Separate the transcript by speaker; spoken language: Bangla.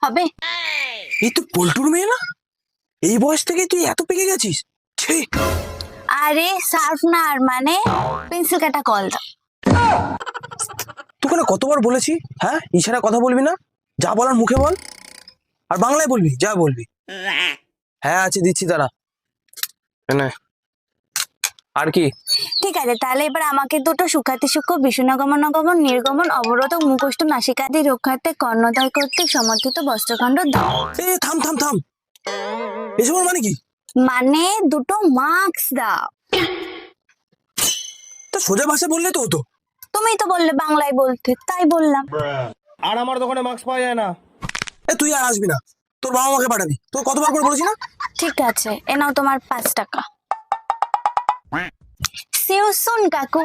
Speaker 1: হবে?
Speaker 2: এই তো পল্টুর মেয়ে না? এই বয়স থেকে তুই এত পেকে গেছিস? ছি!
Speaker 1: আরে শার্পনার মানে পেন্সিল কাটা কল দাও।
Speaker 2: তোকে না কতবার বলেছি, হ্যাঁ ইশারা কথা বলবি না, যা বলার মুখে বল, আর বাংলায় বলবি যা বলবি। হ্যাঁ আছে, দিচ্ছি তারা। না আর কি?
Speaker 1: ঠিক আছে, তাহলে এবার আমাকে দুটো সুখাতি সূক্ষ্ম বিষ্ণুগমন গমন নির্গমন অবরোধ মুখষ্ট নাসিকাদি রক্ষার্থে কর্ণদয় কর্তৃক সমর্থিত বস্ত্রখণ্ড দাও।
Speaker 2: এ থাম থাম থাম, এসব মানে কি?
Speaker 1: মানে দুটো মার্কস দাও।
Speaker 2: তা সোজা ভাষা বললে তো হতো।
Speaker 1: তুমি তো বললে বাংলায় বলতে, তাই বললাম।
Speaker 3: আর আমার দোকানে মাস্ক পাওয়া যায় না।
Speaker 2: এ তুই আর আসবি না, তোর বাবা মাকে পাঠাবি, তোর কতবার করে বলেছি না?
Speaker 1: ঠিক আছে, এ নাও তোমার 5 টাকা। See you soon, কাকু।